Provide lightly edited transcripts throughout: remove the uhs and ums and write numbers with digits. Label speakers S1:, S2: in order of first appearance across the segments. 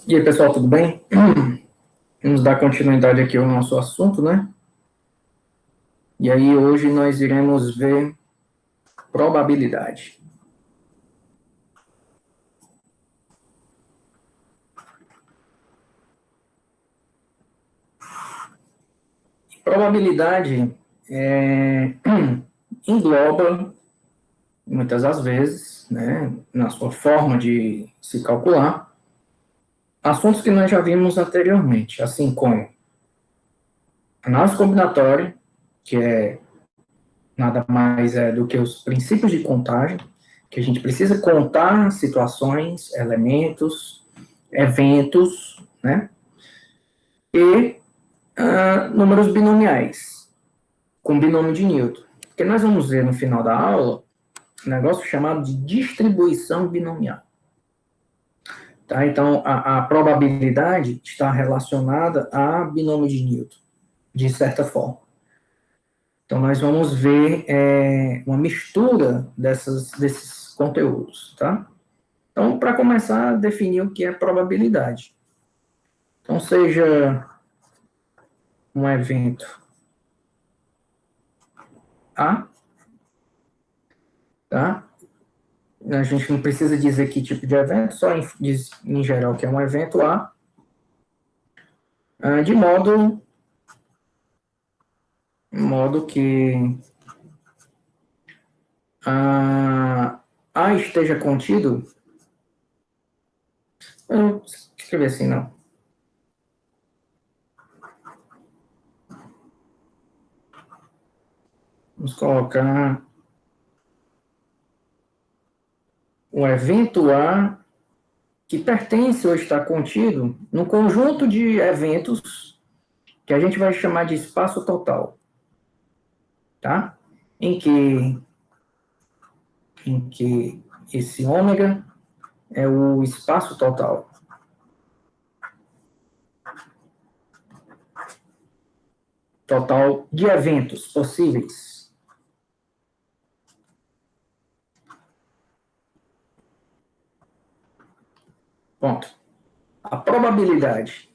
S1: E aí, pessoal, tudo bem? Vamos dar continuidade aqui ao nosso assunto, né? E aí, hoje nós iremos ver probabilidade. Probabilidade engloba, muitas das vezes, né, na sua forma de se calcular, assuntos que nós já vimos anteriormente, assim como análise combinatória, que é nada mais do que os princípios de contagem, que a gente precisa contar situações, elementos, eventos, né? E números binomiais, com binômio de Newton. Porque nós vamos ver no final da aula um negócio chamado de distribuição binomial. Tá? Então, a probabilidade está relacionada a binômio de Newton, de certa forma. Então, nós vamos ver uma mistura desses conteúdos, tá? Então, para começar a definir o que é probabilidade. Então, seja um evento A, tá? A gente não precisa dizer que tipo de evento, só diz em geral que é um evento A, de modo que A esteja contido. Eu não escrever assim, não. Vamos colocar o evento A que pertence ou está contido no conjunto de eventos que a gente vai chamar de espaço total, tá? Em que esse ômega é o espaço total. Total de eventos possíveis. Ponto. A probabilidade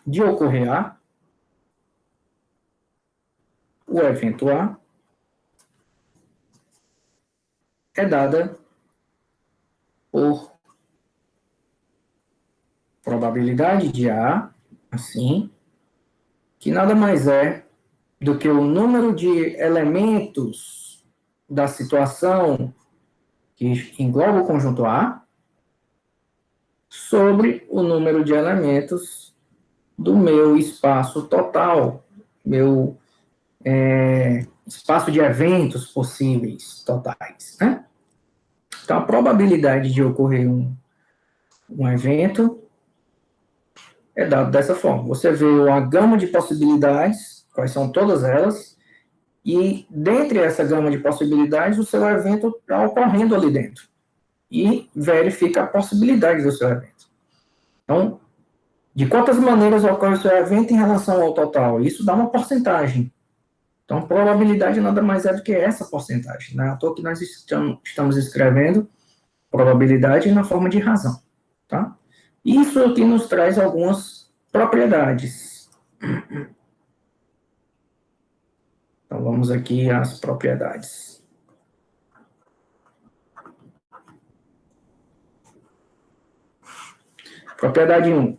S1: de ocorrer A, o evento A, é dada por probabilidade de A, assim, que nada mais é do que o número de elementos da situação que engloba o conjunto A sobre o número de elementos do meu espaço total, meu espaço de eventos possíveis totais, né? Então, a probabilidade de ocorrer um evento é dado dessa forma. Você vê uma gama de possibilidades, quais são todas elas, e dentre essa gama de possibilidades, o seu evento está ocorrendo ali dentro. E verifica a possibilidade do seu evento. Então, de quantas maneiras ocorre o seu evento em relação ao total? Isso dá uma porcentagem. Então, probabilidade nada mais é do que essa porcentagem. Não é à toa que nós estamos escrevendo probabilidade na forma de razão. Tá? Isso aqui nos traz algumas propriedades. Então, vamos aqui às propriedades. Propriedade 1.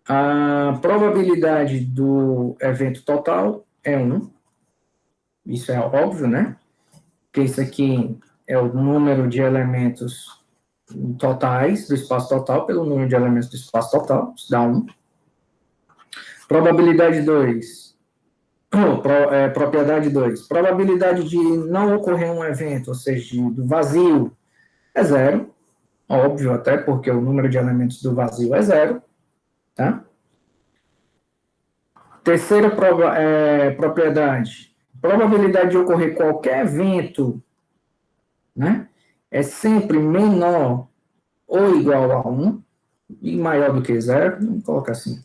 S1: A probabilidade do evento total é 1. Isso é óbvio, né? Porque isso aqui é o número de elementos totais do espaço total pelo número de elementos do espaço total, isso dá 1. Probabilidade 2. Propriedade 2. Probabilidade de não ocorrer um evento, ou seja, do vazio, é 0. Óbvio, até porque o número de elementos do vazio é 0. Tá? Terceira propriedade. Probabilidade de ocorrer qualquer evento, né, é sempre menor ou igual a 1 e maior do que 0. Vamos colocar assim.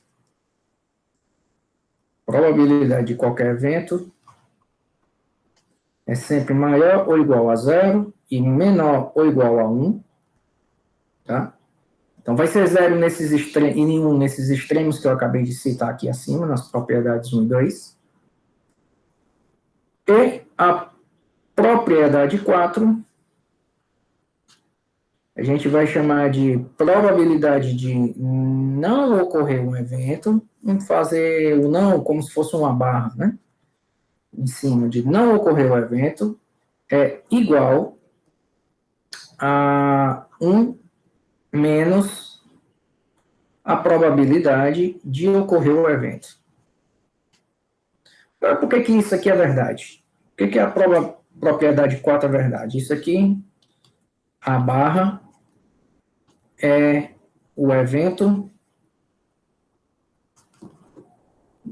S1: Probabilidade de qualquer evento é sempre maior ou igual a 0 e menor ou igual a 1, tá? Então, vai ser 0 nesses e nenhum nesses extremos que eu acabei de citar aqui acima, nas propriedades 1 e 2. E a propriedade 4, a gente vai chamar de probabilidade de não ocorrer um evento, vamos fazer o não como se fosse uma barra, né? Em cima de não ocorrer o evento, é igual a 1 menos a probabilidade de ocorrer o evento. Agora, por que isso aqui é verdade? Por que a propriedade 4 é verdade? Isso aqui, a barra, é o evento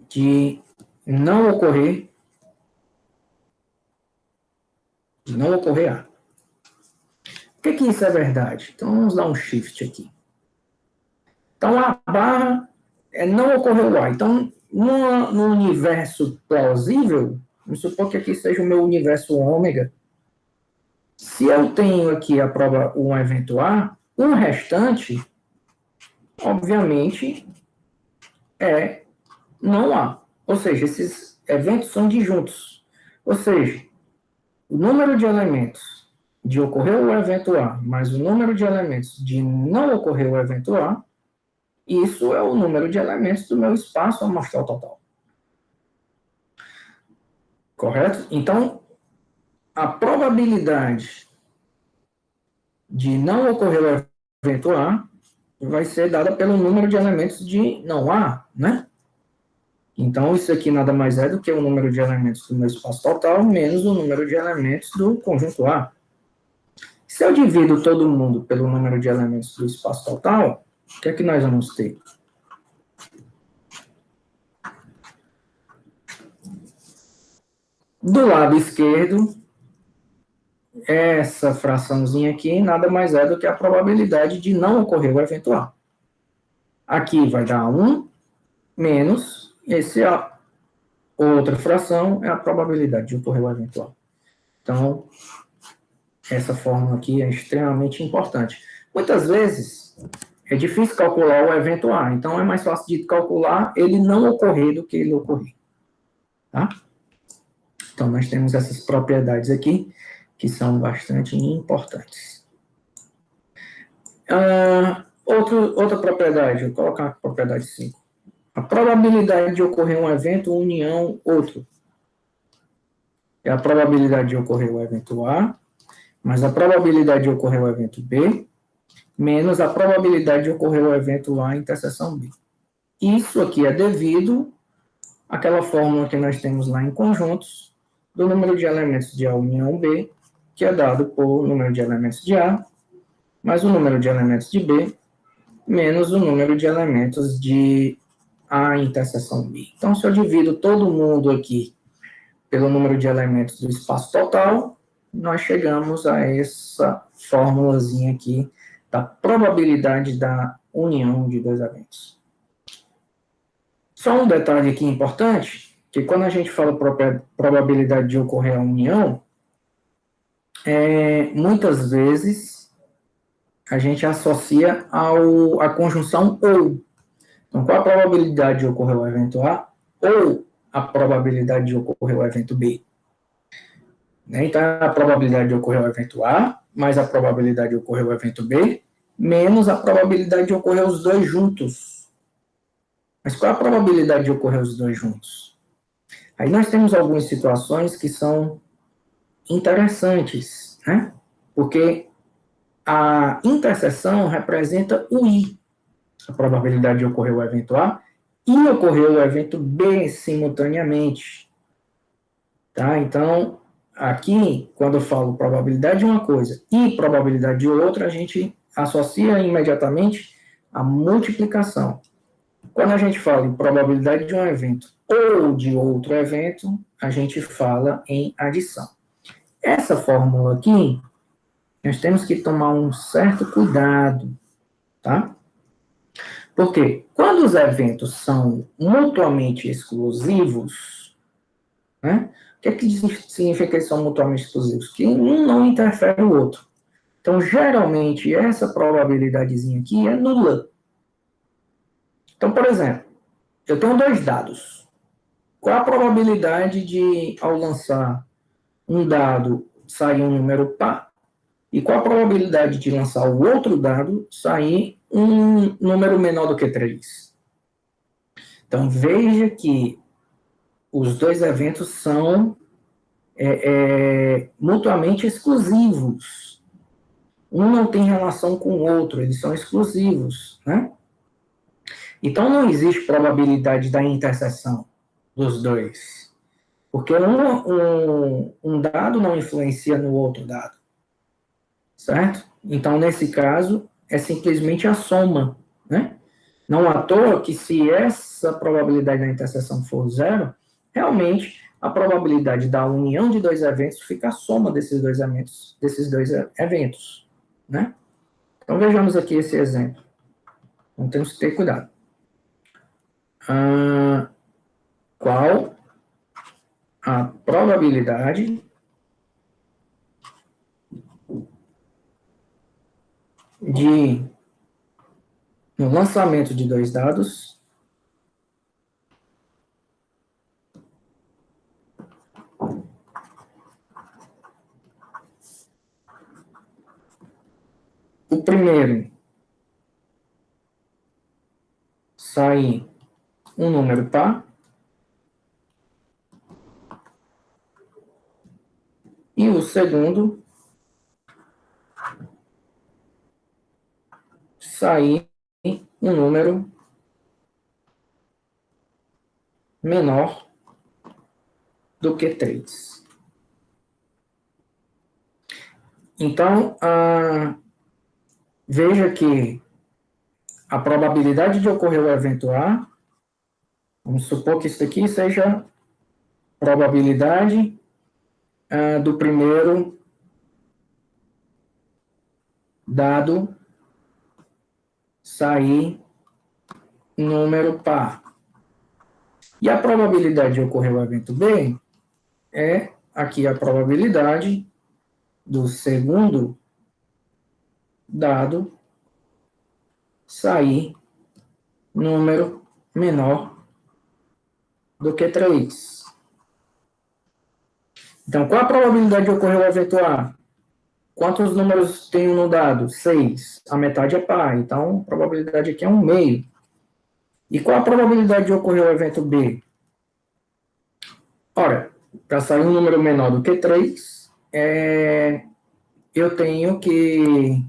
S1: de não ocorrer A. Por que isso é verdade? Então, vamos dar um shift aqui. Então, a barra não ocorreu A. Então, no universo plausível, vamos supor que aqui seja o meu universo ômega. Se eu tenho aqui um evento A, o restante, obviamente, não A. Ou seja, esses eventos são disjuntos. Ou seja, o número de elementos de ocorrer o evento A, mais o número de elementos de não ocorrer o evento A, isso é o número de elementos do meu espaço amostral total. Correto? Então, a probabilidade de não ocorrer o evento A vai ser dada pelo número de elementos de não A, né? Então, isso aqui nada mais é do que o número de elementos do meu espaço total menos o número de elementos do conjunto A. Se eu divido todo mundo pelo número de elementos do espaço total, o que é que nós vamos ter? Do lado esquerdo, essa fraçãozinha aqui nada mais é do que a probabilidade de não ocorrer o evento A. Aqui vai dar 1 menos outra fração é a probabilidade de ocorrer o evento A. Então, essa fórmula aqui é extremamente importante. Muitas vezes é difícil calcular o evento A, então é mais fácil de calcular ele não ocorrer do que ele ocorrer. Tá? Então, nós temos essas propriedades aqui que são bastante importantes. Outra propriedade, vou colocar a propriedade 5. A probabilidade de ocorrer um evento união outro. É a probabilidade de ocorrer o evento A, mais a probabilidade de ocorrer o evento B, menos a probabilidade de ocorrer o evento A interseção B. Isso aqui é devido àquela fórmula que nós temos lá em conjuntos, do número de elementos de A união B, que é dado por número de elementos de A, mais o número de elementos de B, menos o número de elementos de A interseção B. Então, se eu divido todo mundo aqui pelo número de elementos do espaço total, nós chegamos a essa formulazinha aqui da probabilidade da união de dois eventos. Só um detalhe aqui importante, que quando a gente fala probabilidade de ocorrer a união, muitas vezes a gente associa à conjunção ou. Então, qual a probabilidade de ocorrer o evento A ou a probabilidade de ocorrer o evento B? Então, a probabilidade de ocorrer o evento A, mais a probabilidade de ocorrer o evento B, menos a probabilidade de ocorrer os dois juntos. Mas qual a probabilidade de ocorrer os dois juntos? Aí nós temos algumas situações que são interessantes, né? Porque a interseção representa o I, a probabilidade de ocorrer o evento A, e ocorrer o evento B simultaneamente. Tá? Então, aqui, quando eu falo probabilidade de uma coisa e probabilidade de outra, a gente associa imediatamente a multiplicação. Quando a gente fala em probabilidade de um evento ou de outro evento, a gente fala em adição. Essa fórmula aqui, nós temos que tomar um certo cuidado, tá? Porque quando os eventos são mutuamente exclusivos, né, o que é que significa que eles são mutuamente exclusivos? Que um não interfere o outro. Então, geralmente, essa probabilidadezinha aqui é nula. Então, por exemplo, eu tenho dois dados. Qual a probabilidade de, ao lançar um dado, sair um número par? E qual a probabilidade de lançar o outro dado, sair um número menor do que 3? Então, veja que os dois eventos são mutuamente exclusivos. Um não tem relação com o outro, eles são exclusivos, né? Então, não existe probabilidade da interseção dos dois, porque um dado não influencia no outro dado, certo? Então, nesse caso, é simplesmente a soma, né? Não à toa que se essa probabilidade da interseção for zero, realmente a probabilidade da união de dois eventos fica a soma desses dois eventos, né? Então, vejamos aqui esse exemplo. Então, temos que ter cuidado. Qual a probabilidade de, no lançamento de dois dados, o primeiro sair um número par e o segundo sair um número menor do que 3. Então, veja que a probabilidade de ocorrer o evento A, vamos supor que isso aqui seja probabilidade do primeiro dado sair número par. E a probabilidade de ocorrer o evento B é aqui a probabilidade do segundo dado sair número menor do que 3. Então, qual a probabilidade de ocorrer o evento A? Quantos números tem no dado? 6. A metade é par, então a probabilidade aqui é 1/2. E qual a probabilidade de ocorrer o evento B? Ora, para sair um número menor do que 3, eu tenho que...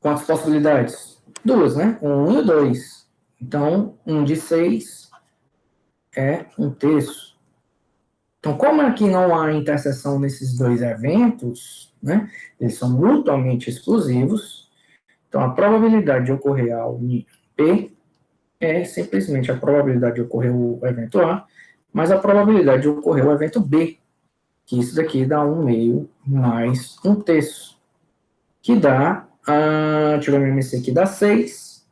S1: Quantas possibilidades? Duas, né? 1 e 2. Então, 1 de 6 é 1/3. Então, como aqui não há interseção nesses dois eventos, né? Eles são mutuamente exclusivos, então a probabilidade de ocorrer a união P é simplesmente a probabilidade de ocorrer o evento A, mas a probabilidade de ocorrer o evento B, que isso daqui dá 1/2 mais 1/3, que dá, deixa eu ver meu MC aqui, dá 6,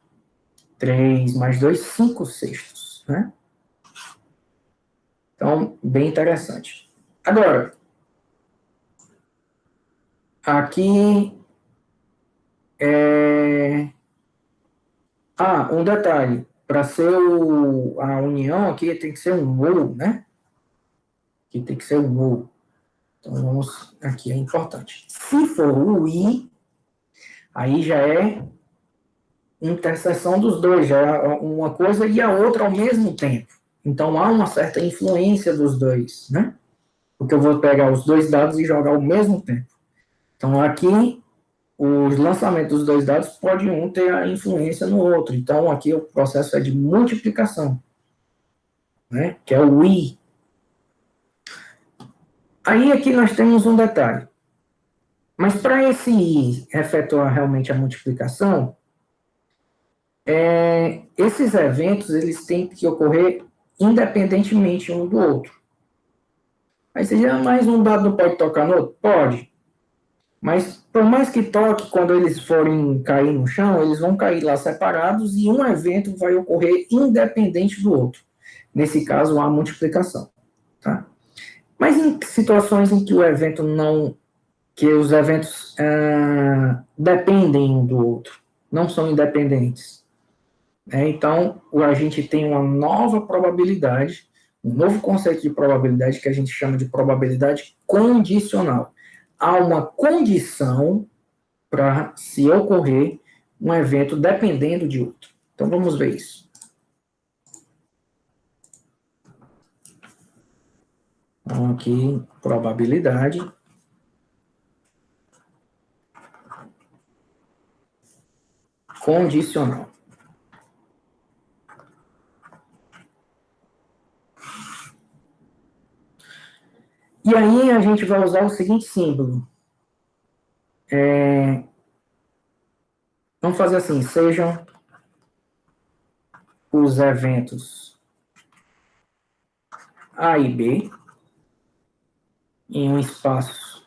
S1: 3 mais 2, 5/6, né? Então, bem interessante. Agora, aqui um detalhe. Para ser a união aqui tem que ser um ou, né? Aqui tem que ser um ou. Então, vamos... Aqui é importante. Se for o i, aí já é interseção dos dois, já é uma coisa e a outra ao mesmo tempo. Então, há uma certa influência dos dois, né? Porque eu vou pegar os dois dados e jogar ao mesmo tempo. Então, aqui, os lançamentos dos dois dados pode um ter a influência no outro. Então, aqui o processo é de multiplicação, né? Que é o i. Aí, aqui nós temos um detalhe. Mas para esse i efetuar realmente a multiplicação, esses eventos eles têm que ocorrer independentemente um do outro. Aí você diz, mas um dado não pode tocar no outro? Pode. Mas por mais que toque, quando eles forem cair no chão, eles vão cair lá separados e um evento vai ocorrer independente do outro. Nesse caso, a multiplicação. tá? Mas em situações em que o evento não, que os eventos dependem um do outro, não são independentes, né? Então, a gente tem uma nova probabilidade, um novo conceito de probabilidade que a gente chama de probabilidade condicional. Há uma condição para se ocorrer um evento dependendo de outro. Então, vamos ver isso. Então, aqui, probabilidade condicional. E aí a gente vai usar o seguinte símbolo. Vamos fazer assim, sejam os eventos A e B em um espaço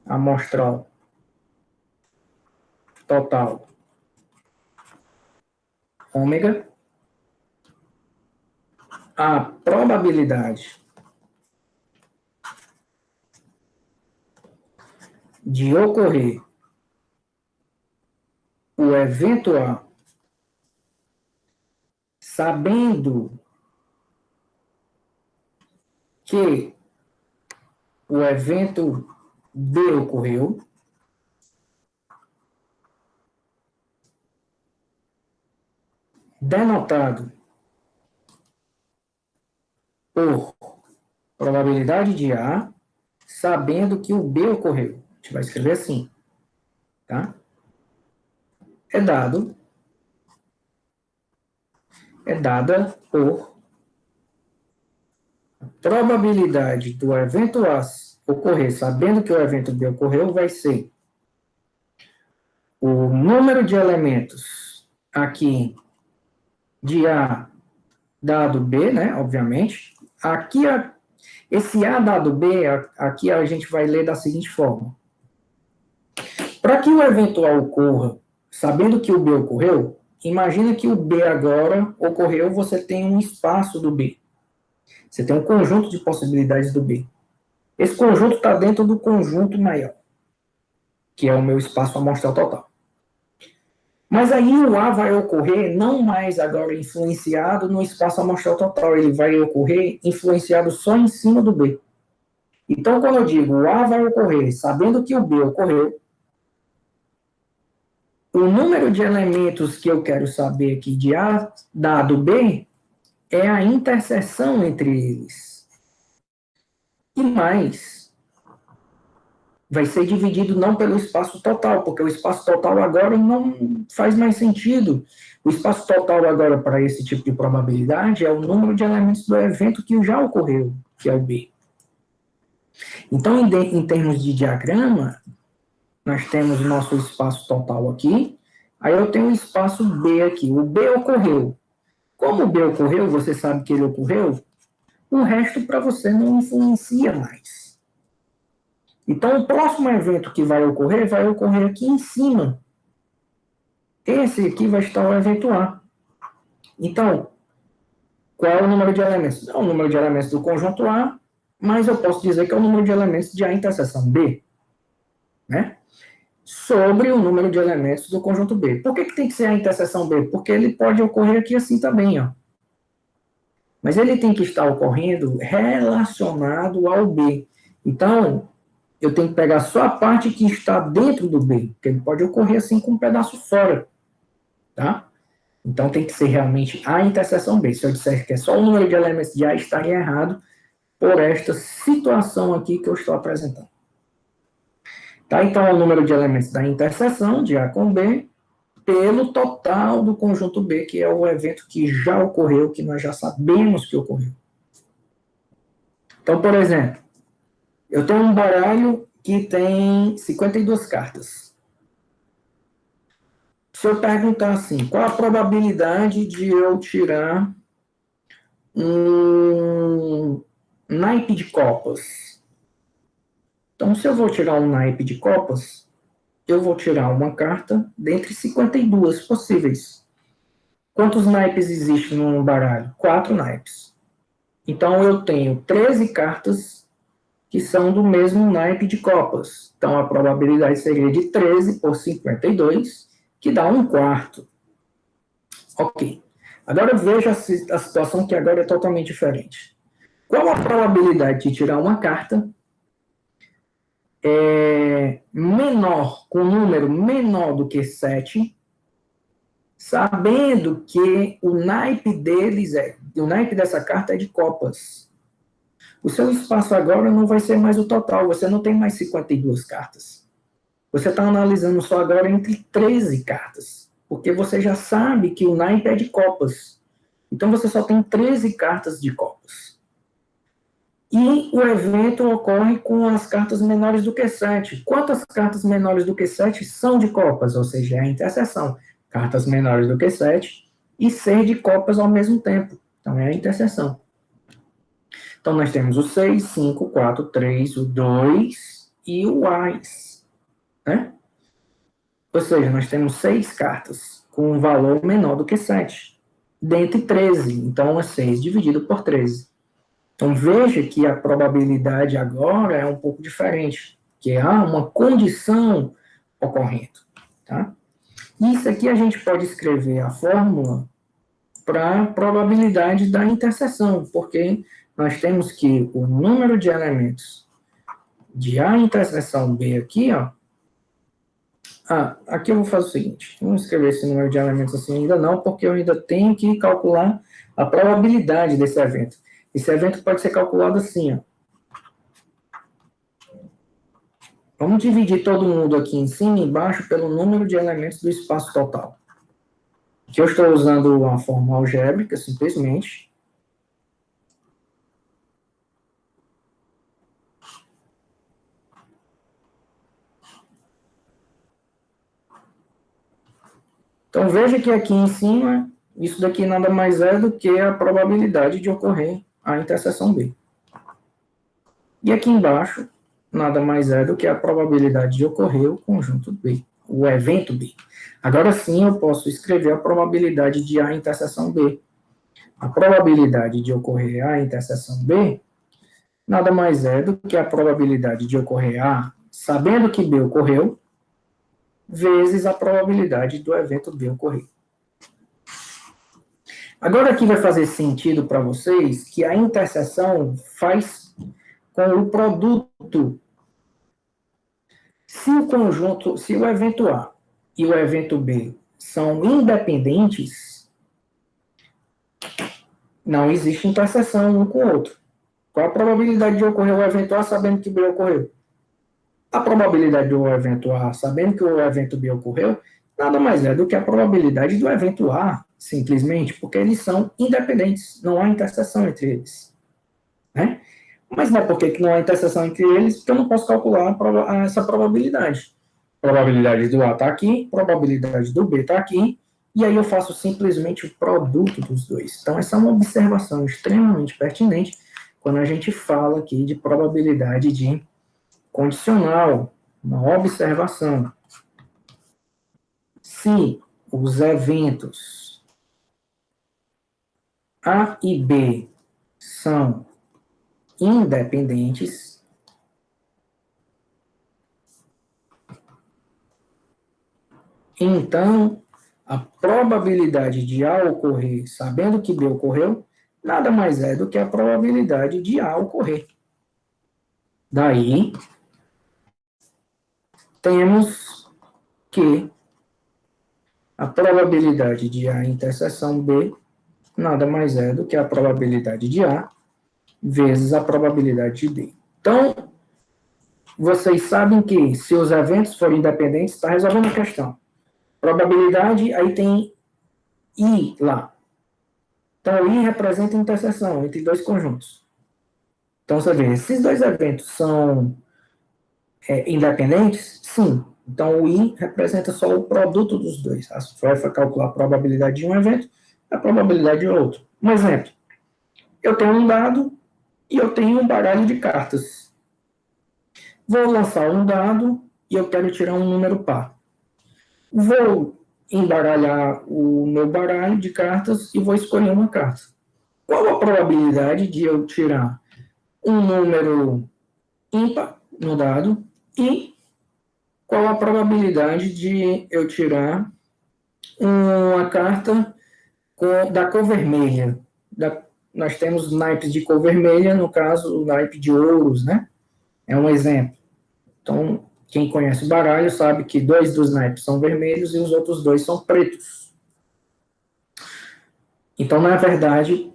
S1: amostral total ômega, a probabilidade de ocorrer o evento A, sabendo que o evento B ocorreu, denotado por probabilidade de A, sabendo que o B ocorreu. A gente vai escrever assim, tá? É dada por probabilidade do evento A ocorrer, sabendo que o evento B ocorreu, vai ser o número de elementos aqui de A dado B, né, obviamente. Aqui, esse A dado B, aqui a gente vai ler da seguinte forma. Para que o evento A ocorra, sabendo que o B ocorreu, imagina que o B agora ocorreu, você tem um espaço do B. Você tem um conjunto de possibilidades do B. Esse conjunto está dentro do conjunto maior, que é o meu espaço amostral total. Mas aí o A vai ocorrer não mais agora influenciado no espaço amostral total, ele vai ocorrer influenciado só em cima do B. Então, quando eu digo o A vai ocorrer sabendo que o B ocorreu, o número de elementos que eu quero saber aqui de A dado B é a interseção entre eles. E mais, vai ser dividido não pelo espaço total, porque o espaço total agora não faz mais sentido. O espaço total agora para esse tipo de probabilidade é o número de elementos do evento que já ocorreu, que é o B. Então, em termos de diagrama, nós temos o nosso espaço total aqui, aí eu tenho o espaço B aqui. O B ocorreu. Como o B ocorreu, você sabe que ele ocorreu, o resto para você não influencia mais. Então, o próximo evento que vai ocorrer aqui em cima. Esse aqui vai estar o evento A. Então, qual é o número de elementos? É o número de elementos do conjunto A, mas eu posso dizer que é o número de elementos de A interseção B, né? Sobre o número de elementos do conjunto B. Por que tem que ser a interseção B? Porque ele pode ocorrer aqui assim também, ó. Mas ele tem que estar ocorrendo relacionado ao B. Então, eu tenho que pegar só a parte que está dentro do B, porque ele pode ocorrer assim com um pedaço fora, tá? Então, tem que ser realmente a interseção B. Se eu disser que é só o número de elementos de A, estaria errado por esta situação aqui que eu estou apresentando. Tá? Então, é o número de elementos da interseção de A com B pelo total do conjunto B, que é o evento que já ocorreu, que nós já sabemos que ocorreu. Então, por exemplo, eu tenho um baralho que tem 52 cartas. Se eu perguntar assim, qual a probabilidade de eu tirar um naipe de copas? Então, se eu vou tirar um naipe de copas, eu vou tirar uma carta dentre 52 possíveis. Quantos naipes existem num baralho? 4 naipes. Então, eu tenho 13 cartas que são do mesmo naipe de copas. Então, a probabilidade seria de 13 por 52, que dá 1/4. Ok. Agora veja a situação que agora é totalmente diferente. Qual a probabilidade de tirar uma carta menor, com um número menor do que 7, sabendo que o naipe o naipe dessa carta é de copas? O seu espaço agora não vai ser mais o total, você não tem mais 52 cartas. Você está analisando só agora entre 13 cartas, porque você já sabe que o naipe é de copas. Então você só tem 13 cartas de copas. E o evento ocorre com as cartas menores do que 7. Quantas cartas menores do que 7 são de copas? Ou seja, é a interseção. Cartas menores do que 7 e ser de copas ao mesmo tempo. Então, é a interseção. Então, nós temos o 6, 5, 4, 3, o 2 e o Ás. Né? Ou seja, nós temos 6 cartas com um valor menor do que 7. Dentre 13. Então, é 6 dividido por 13. Então, veja que a probabilidade agora é um pouco diferente, que há uma condição ocorrendo. Tá? Isso aqui a gente pode escrever a fórmula para a probabilidade da interseção, porque nós temos que o número de elementos de A interseção B aqui, ó. Aqui eu vou fazer o seguinte, vamos escrever esse número de elementos assim ainda não, porque eu ainda tenho que calcular a probabilidade desse evento. Esse evento pode ser calculado assim, ó. Vamos dividir todo mundo aqui em cima e embaixo pelo número de elementos do espaço total. Aqui eu estou usando uma forma algébrica, simplesmente. Então, veja que aqui em cima, isso daqui nada mais é do que a probabilidade de ocorrer a interseção B. E aqui embaixo, nada mais é do que a probabilidade de ocorrer o conjunto B, o evento B. Agora sim, eu posso escrever a probabilidade de A interseção B. A probabilidade de ocorrer A interseção B nada mais é do que a probabilidade de ocorrer A, sabendo que B ocorreu, vezes a probabilidade do evento B ocorrer. Agora aqui vai fazer sentido para vocês que a interseção faz com o produto. Se o conjunto, se o evento A e o evento B são independentes, não existe interseção um com o outro. Qual a probabilidade de ocorrer o evento A sabendo que B ocorreu? A probabilidade do evento A sabendo que o evento B ocorreu nada mais é do que a probabilidade do evento A, simplesmente porque eles são independentes, não há interseção entre eles. Né? Mas não é porque não há interseção entre eles, porque eu não posso calcular essa probabilidade. Probabilidade do A está aqui, probabilidade do B está aqui, e aí eu faço simplesmente o produto dos dois. Então, essa é uma observação extremamente pertinente quando a gente fala aqui de probabilidade de condicional, uma observação. Se os eventos A e B são independentes, então a probabilidade de A ocorrer sabendo que B ocorreu nada mais é do que a probabilidade de A ocorrer. Daí, temos que a probabilidade de A interseção B nada mais é do que a probabilidade de A vezes a probabilidade de B. Então, vocês sabem que se os eventos forem independentes, está resolvendo a questão. Probabilidade, aí tem I lá. Então, I representa a interseção entre dois conjuntos. Então, você vê, esses dois eventos são independentes? Sim. Então, o I representa só o produto dos dois. Você vai calcular a probabilidade de um evento, a probabilidade de outro. Um exemplo. Eu tenho um dado e eu tenho um baralho de cartas. Vou lançar um dado e eu quero tirar um número par. Vou embaralhar o meu baralho de cartas e vou escolher uma carta. Qual a probabilidade de eu tirar um número ímpar no dado e qual a probabilidade de eu tirar uma carta da cor vermelha? Nós temos naipes de cor vermelha, no caso, o naipe de ouros, né? É um exemplo. Então, quem conhece o baralho sabe que 2 dos naipes são vermelhos e os outros 2 são pretos. Então, na verdade,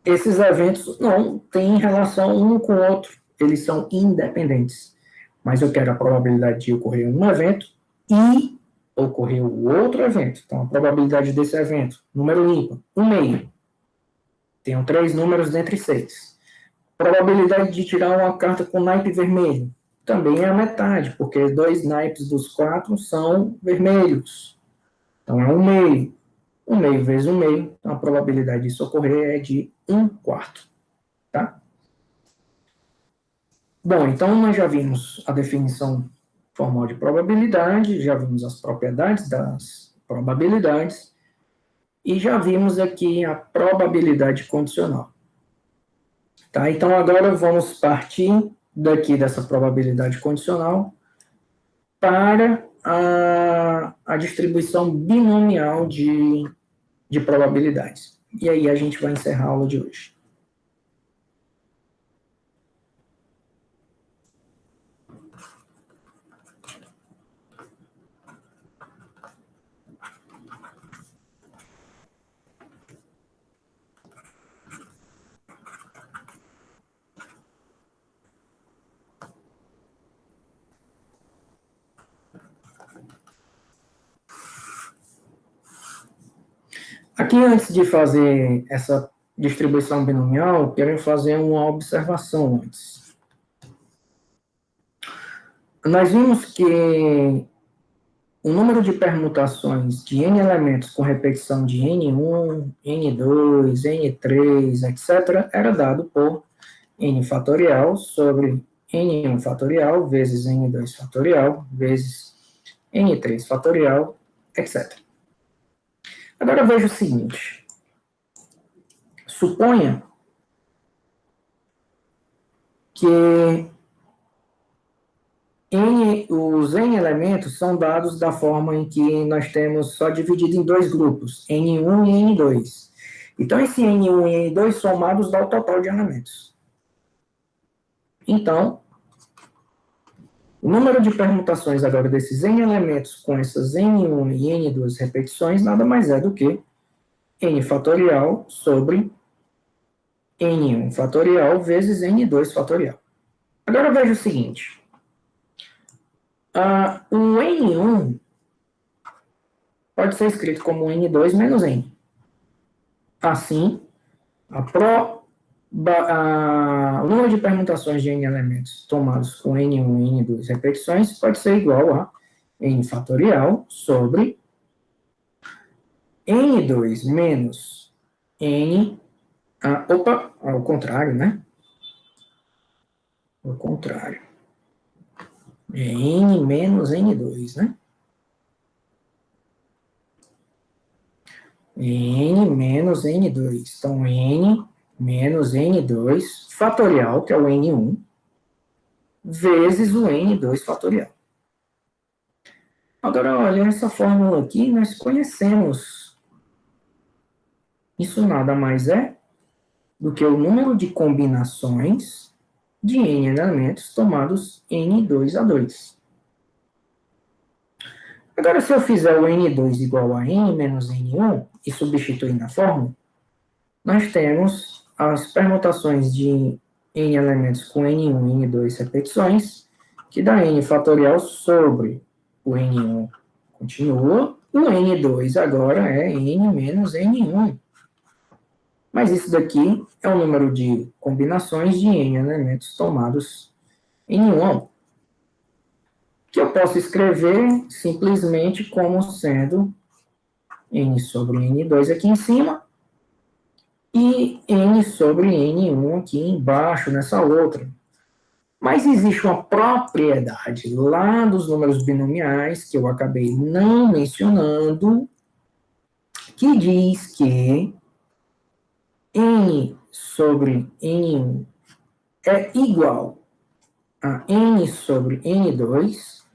S1: esses eventos não têm relação um com o outro, eles são independentes. Mas eu quero a probabilidade de ocorrer um evento e ocorrer o outro evento. Então, a probabilidade desse evento, número ímpar, 1/2. Tenho 3 números dentre 6. Probabilidade de tirar uma carta com naipe vermelho, também é a metade, porque 2 naipes dos 4 são vermelhos. Então, é 1/2. 1/2 vezes 1/2, então a probabilidade disso ocorrer é de 1/4. Tá? Bom, então nós já vimos a definição formal de probabilidade, já vimos as propriedades das probabilidades, e já vimos aqui a probabilidade condicional. Tá? Então agora vamos partir daqui dessa probabilidade condicional para a distribuição binomial de probabilidades. E aí a gente vai encerrar a aula de hoje. Aqui, antes de fazer essa distribuição binomial, eu quero fazer uma observação antes. Nós vimos que o número de permutações de n elementos com repetição de n1, n2, n3, etc., era dado por n fatorial sobre n1 fatorial vezes n2 fatorial vezes n3 fatorial, etc. Agora veja o seguinte. Suponha que os n elementos são dados da forma em que nós temos só dividido em 2 grupos, n1 e n2. Então, esse n1 e n2 somados dá o total de elementos. Então, o número de permutações agora desses n elementos com essas n1 e n2 repetições nada mais é do que n fatorial sobre n1 fatorial vezes n2 fatorial. Agora veja o seguinte. O n1 pode ser escrito como n2 menos n. Assim, o número de permutações de n elementos tomados com n1 e n2 repetições pode ser igual a n fatorial sobre n2 menos n... ao contrário, né? Ao contrário. É n menos n2, né? N menos n2. Então, n menos n2 fatorial, que é o n1, vezes o n2 fatorial. Agora, olha, essa fórmula aqui nós conhecemos. Isso nada mais é do que o número de combinações de n elementos tomados n2 a 2. Agora, se eu fizer o n2 igual a n menos n1 e substituir na fórmula, nós temos as permutações de n elementos com n1 e n2 repetições, que dá n fatorial sobre o n1 continua, o n2 agora é n menos n1. Mas isso daqui é o número de combinações de n elementos tomados em n1, que eu posso escrever simplesmente como sendo n sobre n2 aqui em cima, e n sobre n1 aqui embaixo, nessa outra. Mas existe uma propriedade lá dos números binomiais, que eu acabei não mencionando, que diz que n sobre n1 é igual a n sobre n2,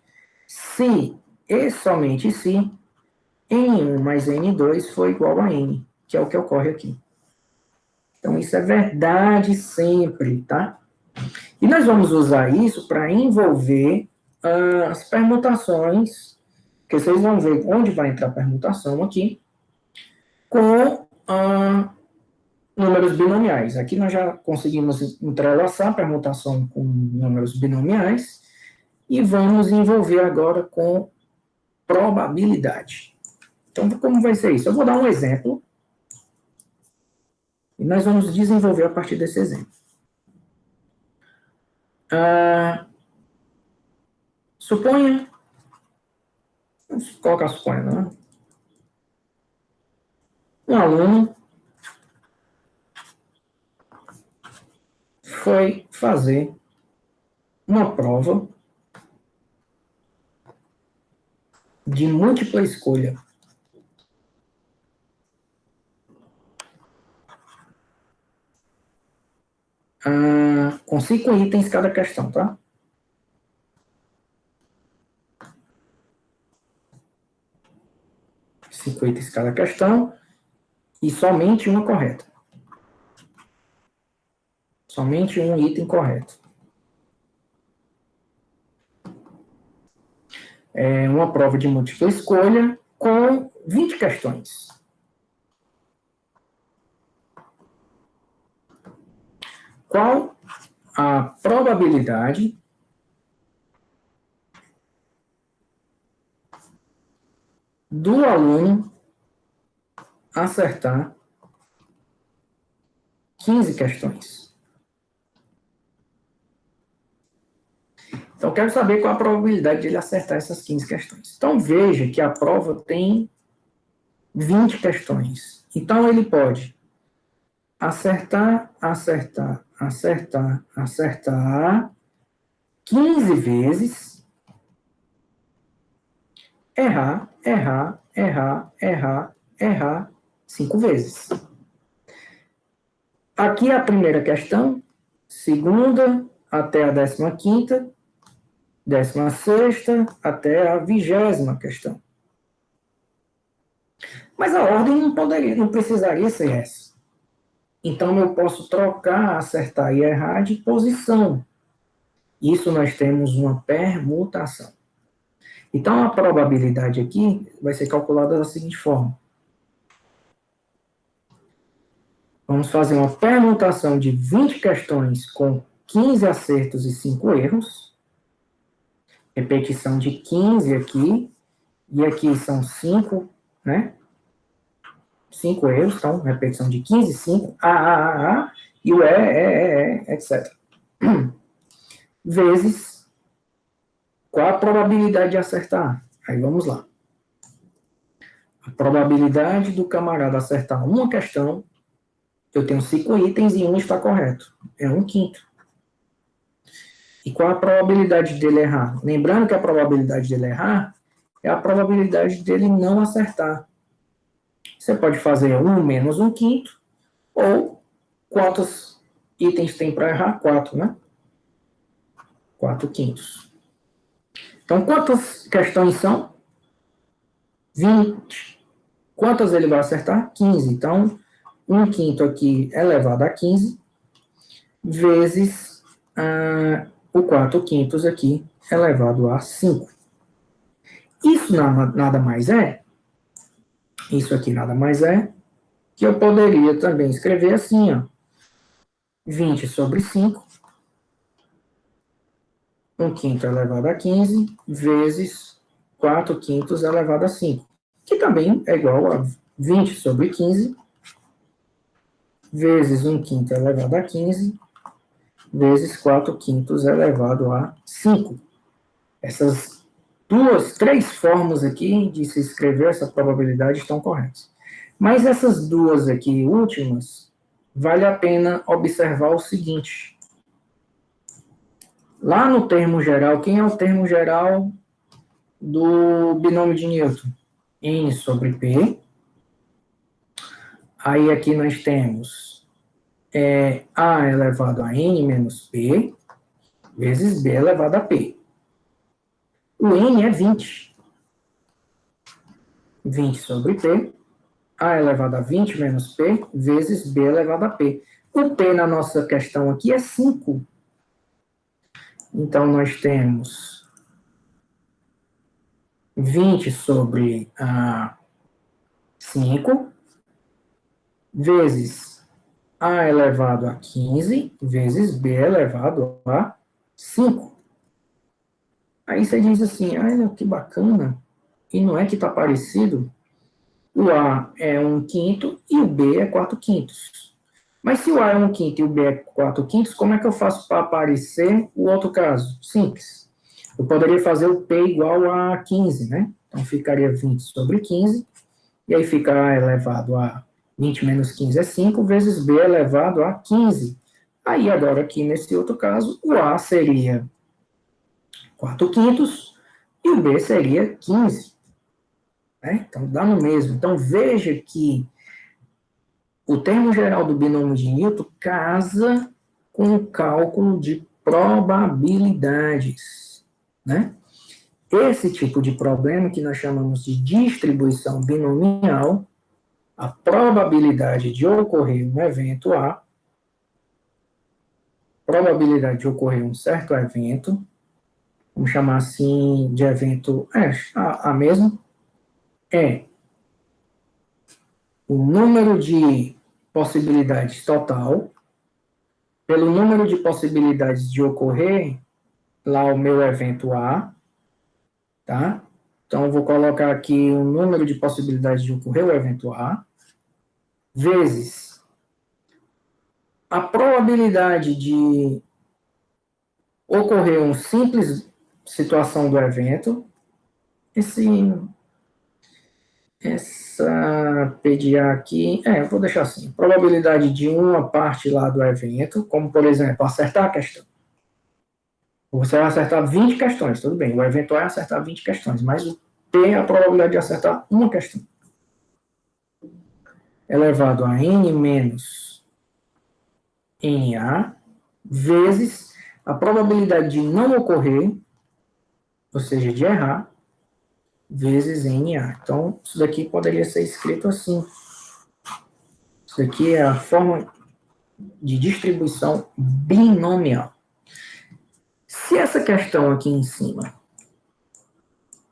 S1: se e somente se n1 mais n2 for igual a n, que é o que ocorre aqui. Então, isso é verdade sempre, tá? E nós vamos usar isso para envolver as permutações, que vocês vão ver onde vai entrar a permutação aqui, com números binomiais. Aqui nós já conseguimos entrelaçar a permutação com números binomiais e vamos envolver agora com probabilidade. Então, como vai ser isso? Eu vou dar um exemplo e nós vamos desenvolver a partir desse exemplo. Suponha, vamos colocar suponha, né? Um aluno foi fazer uma prova de múltipla escolha. Com 5 itens cada questão, tá? Cinco itens cada questão e somente uma correta. Somente um item correto. É uma prova de múltipla escolha com 20 questões. Qual a probabilidade do aluno acertar 15 questões? Então, eu quero saber qual a probabilidade de ele acertar essas 15 questões. Então, veja que a prova tem 20 questões. Então, ele pode acertar 15 vezes, errar 5 vezes. Aqui é a primeira questão, segunda até a 15ª, 16ª até a 20ª questão. Mas a ordem não precisaria ser essa. Então, eu posso trocar, acertar e errar de posição. Isso nós temos uma permutação. Então, a probabilidade aqui vai ser calculada da seguinte forma. Vamos fazer uma permutação de 20 questões com 15 acertos e 5 erros. Repetição de 15 aqui. E aqui são 5, né? 5 erros, então, repetição de 15, 5, e o etc. Vezes, qual a probabilidade de acertar? Aí vamos lá. A probabilidade do camarada acertar uma questão, eu tenho 5 itens e um está correto. É 1/5. E qual a probabilidade dele errar? Lembrando que a probabilidade dele errar é a probabilidade dele não acertar. Você pode fazer 1 menos 1/5, ou quantos itens tem para errar? 4, né? 4/5. Então, quantas questões são? 20. Quantas ele vai acertar? 15. Então, 1/5 aqui elevado a 15, vezes o 4/5 aqui elevado a 5. Isso nada mais é, isso aqui nada mais é, que eu poderia também escrever assim, ó, 20 sobre 5, 1/5 elevado a 15, vezes 4/5 elevado a 5, que também é igual a 20 sobre 15, vezes 1/5 elevado a 15, vezes 4/5 elevado a 5. Essas três formas aqui de se escrever essa probabilidade estão corretas. Mas essas duas aqui últimas, vale a pena observar o seguinte. Lá no termo geral, quem é o termo geral do binômio de Newton? N sobre P. Aí aqui nós temos A elevado a N menos P, vezes B elevado a P. O N é 20. 20 sobre P. A elevado a 20 menos P, vezes B elevado a P. O P na nossa questão aqui é 5. Então, nós temos 20 sobre 5, vezes A elevado a 15, vezes B elevado a 5. Aí você diz assim, que bacana, e não é que está parecido? O A é 1/5 e o B é 4/5. Mas se o A é 1/5 e o B é 4/5, como é que eu faço para aparecer o outro caso? Simples. Eu poderia fazer o P igual a 15, né? Então ficaria 20 sobre 15, e aí fica A elevado a 20 menos 15 é 5, vezes B elevado a 15. Aí agora aqui nesse outro caso, o A seria 4/5 e o B seria 15. Né? Então dá no mesmo. Então veja que o termo geral do binômio de Newton casa com o cálculo de probabilidades, né? Esse tipo de problema que nós chamamos de distribuição binomial, a probabilidade de ocorrer um evento A, probabilidade de ocorrer um certo evento, vamos chamar assim de evento A mesmo, é o número de possibilidades total pelo número de possibilidades de ocorrer lá o meu evento A, tá? Então, eu vou colocar aqui o número de possibilidades de ocorrer o evento A, vezes a probabilidade de ocorrer uma simples situação do evento. Essa PDA aqui, eu vou deixar assim, probabilidade de uma parte lá do evento, como, por exemplo, acertar a questão. Você vai acertar 20 questões, tudo bem, o evento é acertar 20 questões, mas tem a probabilidade de acertar uma questão. Elevado a n menos NA, vezes a probabilidade de não ocorrer, ou seja, de errar, vezes NA. Então, isso daqui poderia ser escrito assim. Isso daqui é a forma de distribuição binomial. Se essa questão aqui em cima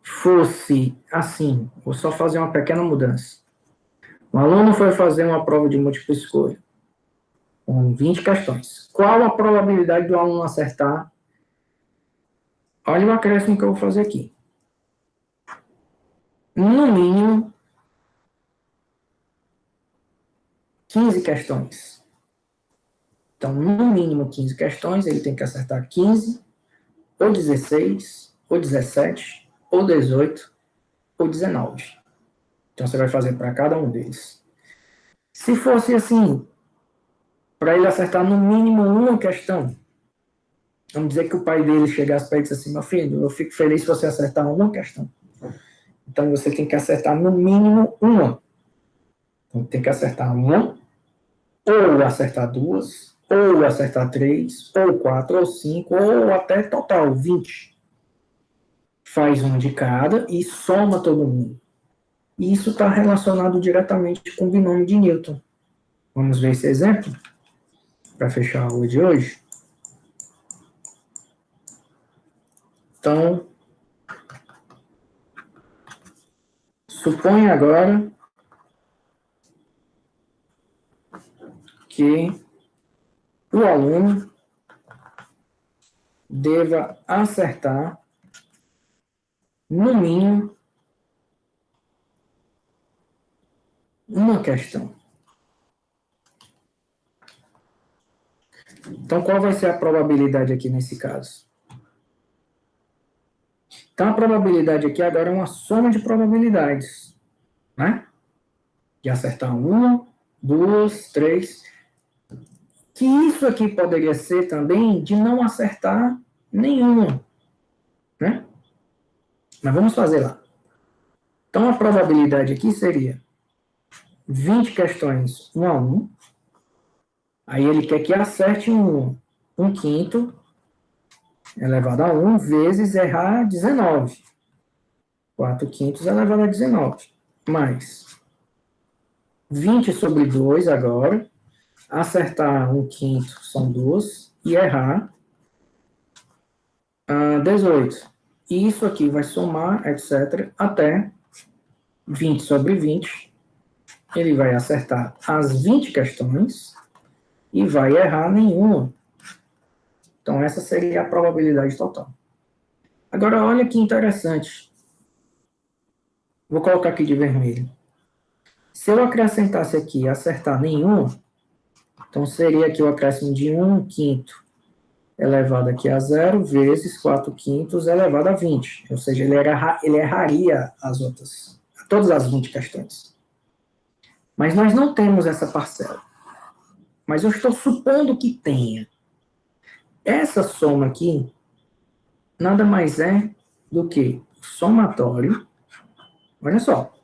S1: fosse assim, vou só fazer uma pequena mudança. O aluno foi fazer uma prova de múltipla escolha, com 20 questões. Qual a probabilidade do aluno acertar? Olha o acréscimo que eu vou fazer aqui. No mínimo, 15 questões. Então, no mínimo 15 questões, ele tem que acertar 15, ou 16, ou 17, ou 18, ou 19. Então, você vai fazer para cada um deles. Se fosse assim, para ele acertar no mínimo uma questão, vamos dizer que o pai dele chegasse para ele e disse assim, meu filho, eu fico feliz se você acertar uma questão. Então, você tem que acertar no mínimo uma. Então, tem que acertar uma, ou acertar duas, ou acertar três, ou quatro, ou cinco, ou até total, 20. Faz um de cada e soma todo mundo. E isso está relacionado diretamente com o binômio de Newton. Vamos ver esse exemplo? Para fechar a aula de hoje. Então, suponha agora que o aluno deva acertar, no mínimo, uma questão. Então, qual vai ser a probabilidade aqui nesse caso? Então, a probabilidade aqui agora é uma soma de probabilidades, né? De acertar uma, duas, três. Que isso aqui poderia ser também de não acertar Nenhuma, né? Mas vamos fazer lá. Então, a probabilidade aqui seria 20 questões 1 a 1. Aí ele quer que acerte um quinto elevado a 1 vezes errar 19. 4 quintos elevado a 19. Mais 20 sobre 2 agora. Acertar um quinto são 2. E errar 18. E isso aqui vai somar, etc., até 20 sobre 20. Ele vai acertar as 20 questões e vai errar nenhuma. Então, essa seria a probabilidade total. Agora, olha que interessante. Vou colocar aqui de vermelho. Se eu acrescentasse aqui acertar nenhuma, então seria aqui o acréscimo de 1 quinto elevado aqui a 0 vezes 4 quintos elevado a 20. Ou seja, ele erraria todas as 20 questões. Mas nós não temos essa parcela. Mas eu estou supondo que tenha. Essa soma aqui nada mais é do que o somatório, olha só,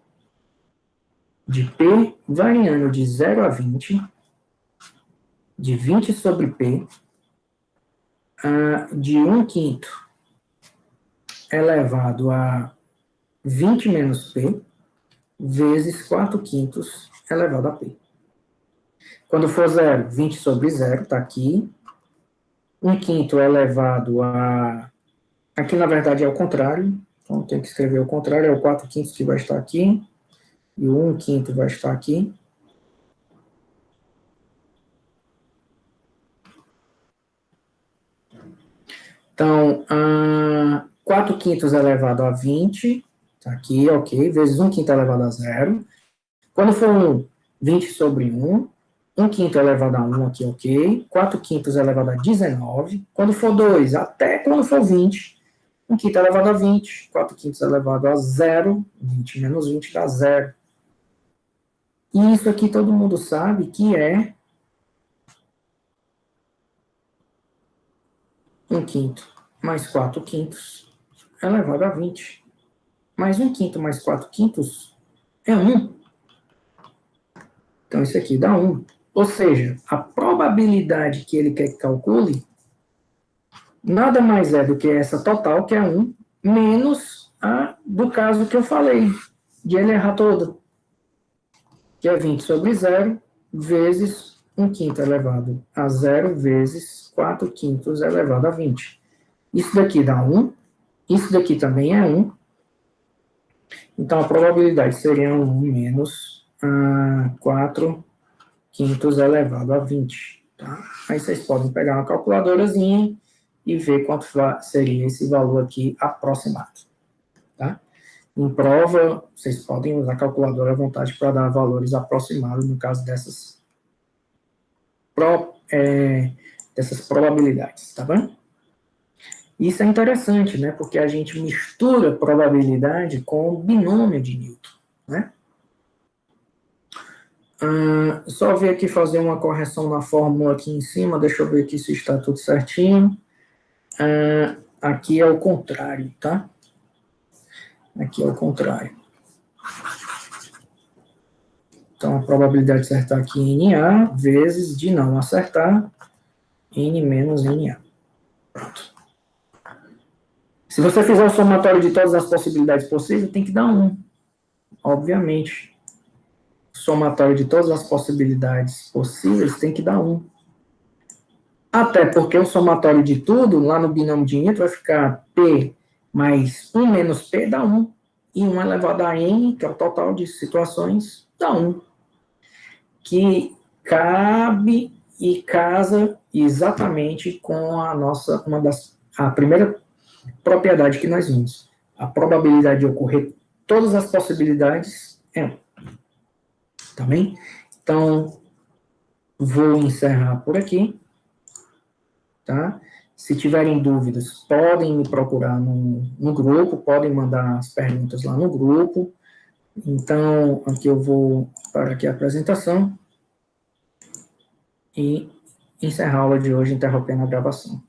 S1: de P variando de 0 a 20, de 20 sobre P, de 1 quinto elevado a 20 menos P, vezes 4 quintos elevado a P. Quando for 0, 20 sobre 0, está aqui. 1 quinto elevado a... Aqui, na verdade, é o contrário. Então, tem que escrever o contrário. É o 4 quintos que vai estar aqui. E o 1 quinto vai estar aqui. Então, 4 quintos elevado a 20. Está aqui, ok. Vezes 1 quinto elevado a 0. Quando for 1, 20 sobre 1. 1 quinto elevado a 1 aqui, ok. 4 quintos elevado a 19. Quando for 2, até quando for 20. 1 quinto elevado a 20. 4 quintos elevado a 0. 20 menos 20 dá 0. E isso aqui todo mundo sabe que é 1 quinto mais 4 quintos elevado a 20. Mais 1 quinto mais 4 quintos é 1. Então, isso aqui dá 1. Ou seja, a probabilidade que ele quer que calcule nada mais é do que essa total, que é 1, menos a do caso que eu falei, de ele errar toda, que é 20 sobre 0, vezes 1 quinto elevado a 0, vezes 4 quintos elevado a 20. Isso daqui dá 1, isso daqui também é 1, então a probabilidade seria 1 menos 4 quintos elevado a 20. Tá? Aí vocês podem pegar uma calculadorazinha e ver quanto seria esse valor aqui aproximado. Tá? Em prova, vocês podem usar a calculadora à vontade para dar valores aproximados no caso dessas probabilidades, tá bom? Isso é interessante, né? Porque a gente mistura probabilidade com o binômio de Newton, né? Só ver aqui, fazer uma correção na fórmula aqui em cima, deixa eu ver aqui se está tudo certinho. Aqui é o contrário, tá? Aqui é o contrário. Então, a probabilidade de acertar aqui em NA, vezes de não acertar, N menos NA. Pronto. Se você fizer o somatório de todas as possibilidades possíveis, tem que dar 1. Obviamente. O somatório de todas as possibilidades possíveis tem que dar 1. Até porque o somatório de tudo, lá no binômio de Newton, vai ficar P mais 1 menos P dá 1. E 1 elevado a N, que é o total de situações, dá 1. Que cabe e casa exatamente com a primeira propriedade que nós vimos. A probabilidade de ocorrer todas as possibilidades é 1. Tá bem? Então, vou encerrar por aqui. Tá? Se tiverem dúvidas, podem me procurar no grupo, podem mandar as perguntas lá no grupo. Então, aqui eu vou parar aqui a apresentação e encerrar a aula de hoje, interrompendo a gravação.